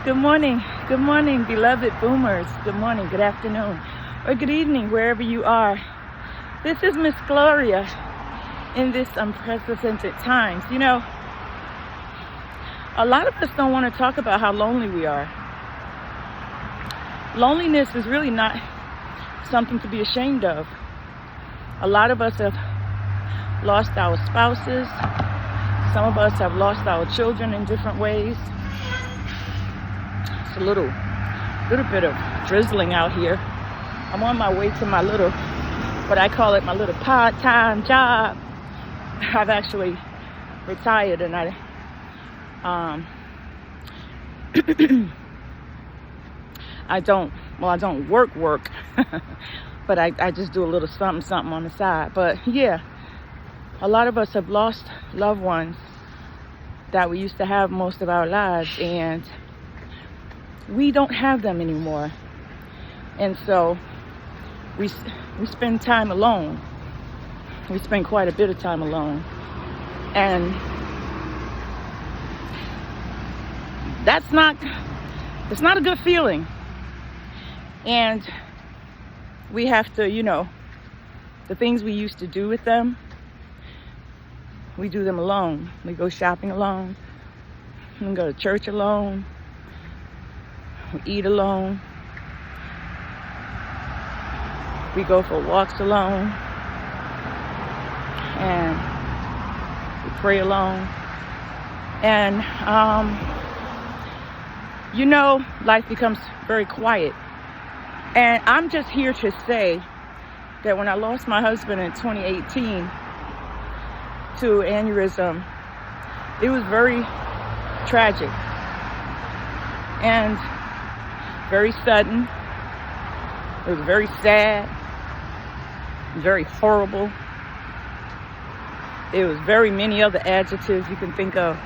Good morning, beloved boomers. Good morning, good afternoon, or good evening, wherever you are. This is Miss Gloria in this unprecedented times. You know, a lot of us don't want to talk about how lonely we are. Loneliness is really not something to be ashamed of. A lot of us have lost our spouses. Some of us have lost our children in different ways. It's a little bit of drizzling out here. I'm on my way to my little, what I call it, my little part-time job. I've actually retired, and I don't work, but I just do a little something on the side. But yeah, a lot of us have lost loved ones that we used to have most of our lives, and we don't have them anymore. And so we spend time alone. We spend quite a bit of time alone. And it's not a good feeling. And we have to, the things we used to do with them, we do them alone. We go shopping alone. We go to church alone. We eat alone. We go for walks alone. And we pray alone. And, life becomes very quiet. And I'm just here to say that when I lost my husband in 2018 to aneurysm, it was very tragic and very sudden. It was very sad, very horrible. It was very many other adjectives you can think of.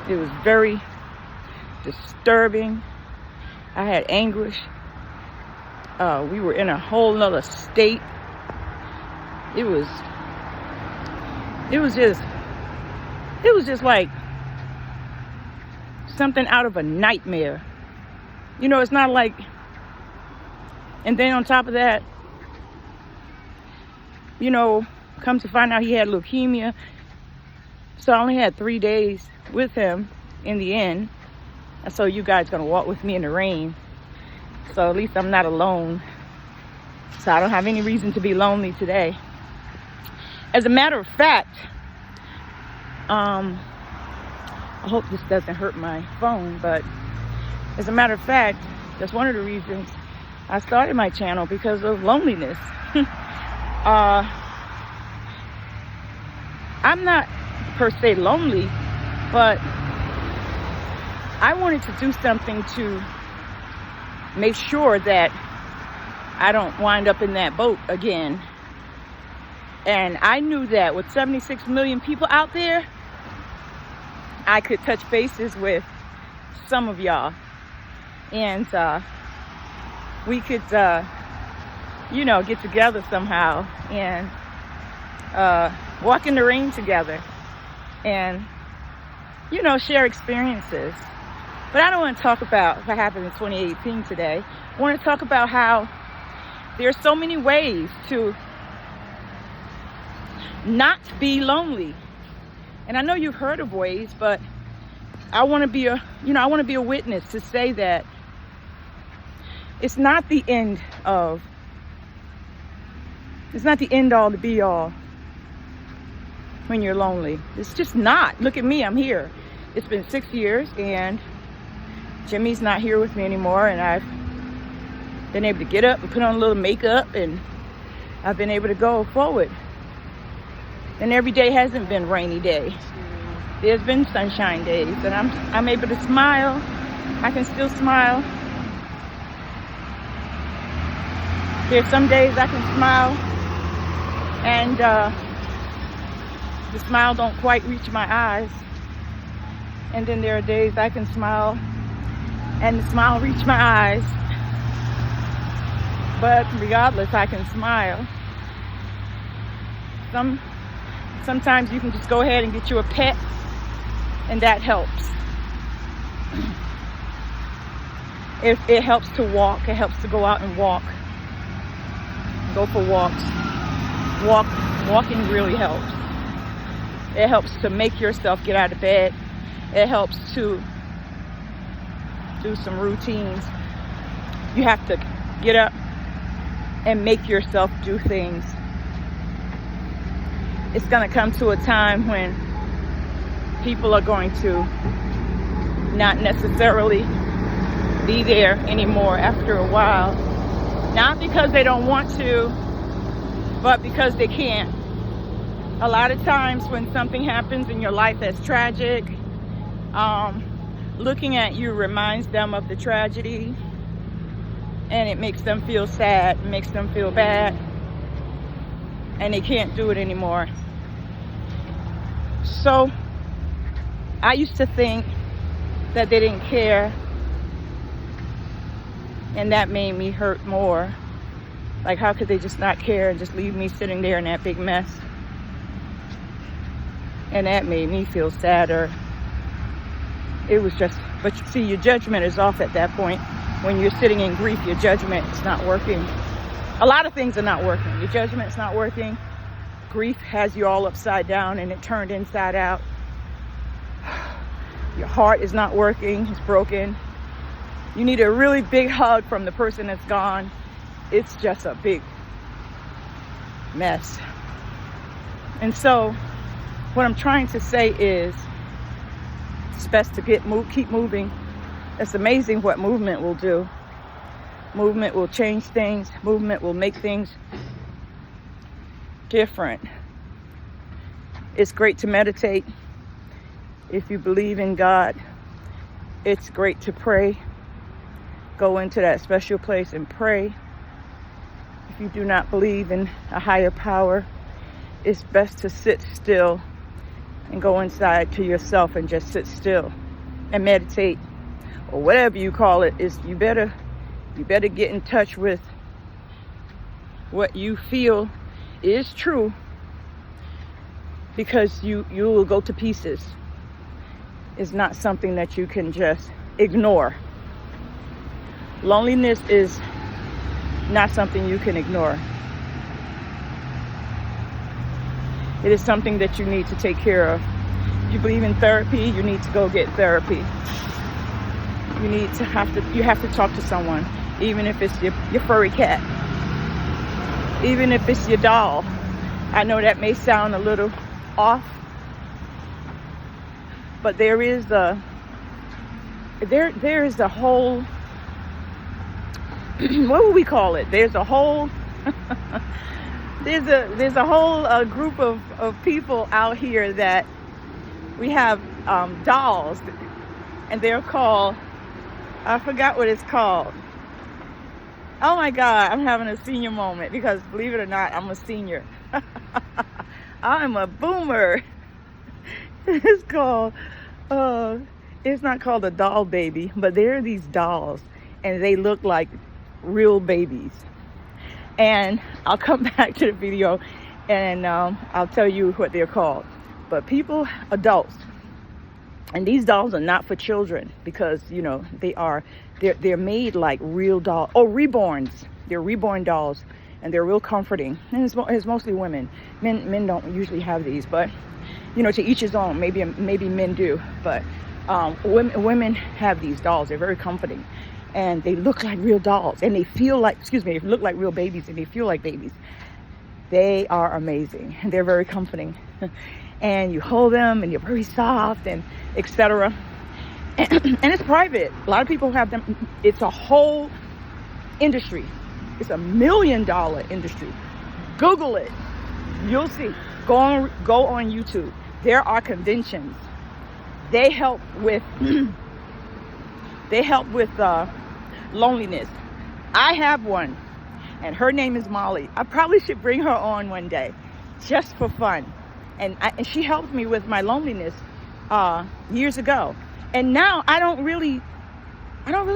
It was very disturbing. I had anguish. We were in a whole nother state. It was just like something out of a nightmare. It's not like, and then on top of that, come to find out he had leukemia. So I only had 3 days with him in the end. And so you guys gonna walk with me in the rain. So at least I'm not alone. So I don't have any reason to be lonely today. As a matter of fact, I hope this doesn't hurt my phone, but as a matter of fact, that's one of the reasons I started my channel, because of loneliness. I'm not per se lonely, but I wanted to do something to make sure that I don't wind up in that boat again. And I knew that with 76 million people out there, I could touch bases with some of y'all. And we could, get together somehow and walk in the rain together and, share experiences. But I don't want to talk about what happened in 2018 today. I want to talk about how there's so many ways to not be lonely. And I know you've heard of ways, but I want to be a witness to say that it's not the end all, the be all when you're lonely. It's just not. Look at me, I'm here. It's been 6 years and Jimmy's not here with me anymore, and I've been able to get up and put on a little makeup, and I've been able to go forward. And every day hasn't been rainy day. There's been sunshine days, and I'm able to smile. I can still smile. There's some days I can smile and the smile don't quite reach my eyes. And then there are days I can smile and the smile reach my eyes. But regardless, I can smile. Sometimes you can just go ahead and get you a pet, and that helps. It helps to walk. It helps to go out and walk. Go for walks. Walking really helps. It helps to make yourself get out of bed. It helps to do some routines. You have to get up and make yourself do things. It's going to come to a time when people are going to not necessarily be there anymore after a while. Not because they don't want to, but because they can't. A lot of times when something happens in your life that's tragic, looking at you reminds them of the tragedy, and it makes them feel sad, makes them feel bad, and they can't do it anymore. So I used to think that they didn't care, and that made me hurt more. Like, how could they just not care and just leave me sitting there in that big mess? And that made me feel sadder. It was just, but you see, your judgment is off at that point. When you're sitting in grief, your judgment is not working. A lot of things are not working. Your judgment's not working. Grief has you all upside down and it turned inside out. Your heart is not working. It's broken. You need a really big hug from the person that's gone. It's just a big mess. And so what I'm trying to say is it's best to keep moving. It's amazing what movement will do. Movement will change things. Movement will make things different. It's great to meditate. If you believe in God, it's great to pray. Go into that special place and pray. If you do not believe in a higher power, it's best to sit still and go inside to yourself and just sit still and meditate, or whatever you call it. Is you better get in touch with what you feel is true, because you will go to pieces. It's not something that you can just ignore. Loneliness is not something you can ignore. It is something that you need to take care of. If you believe in therapy, you need to go get therapy. You have to talk to someone, even if it's your furry cat, even if it's your doll. I know that may sound a little off, but there is a whole what would we call it? There's a whole there's a whole group of people out here that we have dolls, and they're called, I forgot what it's called. Oh my God, I'm having a senior moment, because believe it or not, I'm a senior. I'm a boomer. It's called, it's not called a doll baby, but there are these dolls, and they look like real babies. And I'll come back to the video and I'll tell you what they're called. But people, adults, and these dolls are not for children, because they're made like real dolls. Oh, reborns. They're reborn dolls, and they're real comforting. And it's mostly women. Men don't usually have these, but to each his own. Maybe men do, but women have these dolls. They're very comforting, and they look like real dolls, and they look like real babies, and they feel like babies. They are amazing, and they're very comforting. And you hold them, and you're very soft, and etc. And it's private. A lot of people have them. It's a whole industry. It's $1 million industry. Google it. You'll see. Go on YouTube. There are conventions. They help with loneliness. I have one, and her name is Molly. I probably should bring her on one day, just for fun. And she helped me with my loneliness years ago. And now I don't really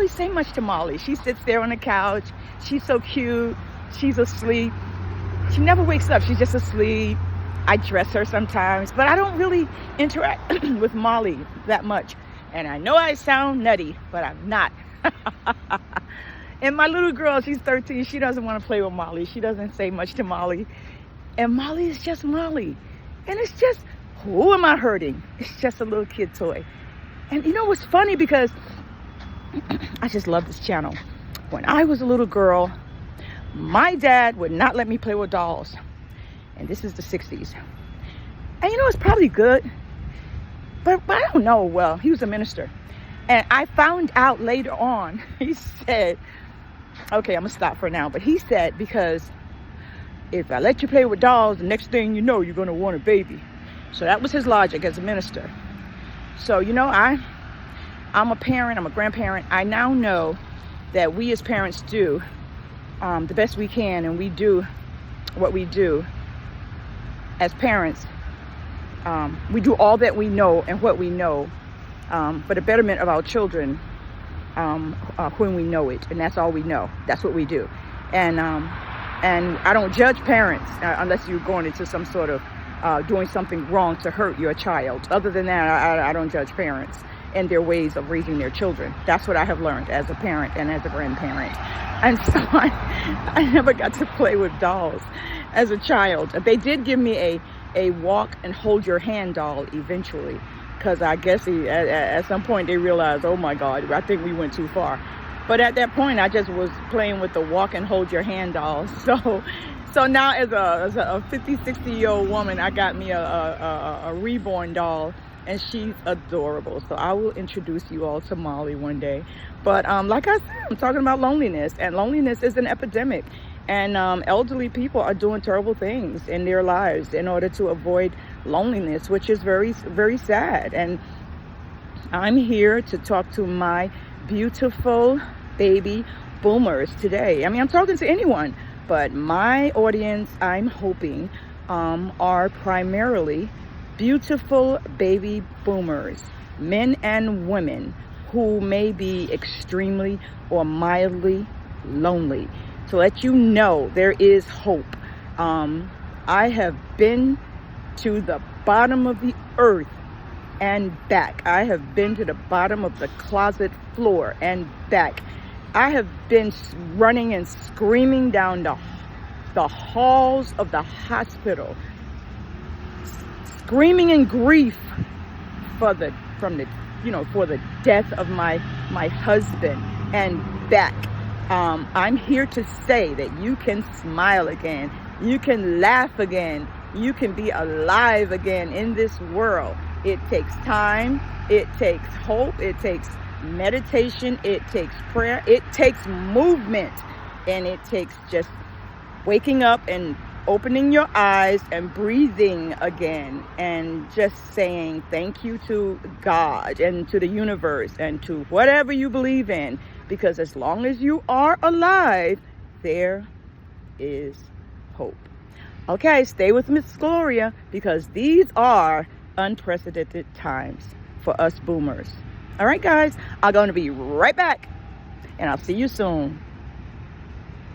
say much to Molly. She sits there on the couch. She's so cute. She's asleep. She never wakes up. She's just asleep. I dress her sometimes, but I don't really interact with Molly that much. And I know I sound nutty, but I'm not. And my little girl, she's 13. She doesn't want to play with Molly. She doesn't say much to Molly. And Molly is just Molly. And it's just, who am I hurting? It's just a little kid toy. And you know what's funny? Because I just love this channel. When I was a little girl, my dad would not let me play with dolls. And this is the 60s. And you know, it's probably good. But I don't know. Well, he was a minister. And I found out later on, he said, okay, I'm going to stop for now. But he said, because if I let you play with dolls, the next thing you know, you're going to want a baby. So that was his logic as a minister. So, you know, I'm a parent, I'm a grandparent. I now know that we as parents do the best we can, and we do what we do as parents. We do all that we know and what we know for the betterment of our children when we know it. And that's all we know. That's what we do. And I don't judge parents unless you're going into some sort of doing something wrong to hurt your child. Other than that, I don't judge parents and their ways of raising their children. That's what I have learned as a parent and as a grandparent. And so I never got to play with dolls as a child. They did give me a walk and hold your hand doll eventually, because I guess at some point they realized, oh my God, I think we went too far. But at that point, I just was playing with the walk and hold your hand doll. So now as a 50, 60-year-old woman, I got me a reborn doll, and she's adorable. So I will introduce you all to Molly one day. But like I said, I'm talking about loneliness, and loneliness is an epidemic. And elderly people are doing terrible things in their lives in order to avoid loneliness, which is very, very sad. And I'm here to talk to my beautiful baby boomers today. I mean, I'm talking to anyone, but my audience, I'm hoping, are primarily beautiful baby boomers, men and women who may be extremely or mildly lonely. To let you know there is hope. I have been to the bottom of the earth and back. I have been to the bottom of the closet floor and back. I have been running and screaming down the halls of the hospital, screaming in grief for the death of my husband and back. I'm here to say that you can smile again, you can laugh again, you can be alive again in this world. It takes time, it takes hope, it takes meditation, it takes prayer, it takes movement, and it takes just waking up and opening your eyes and breathing again, and just saying thank you to God and to the universe and to whatever you believe in. Because as long as you are alive, there is hope. Okay, stay with Miss Gloria, because these are unprecedented times for us boomers. All right, guys, I'm going to be right back, and I'll see you soon.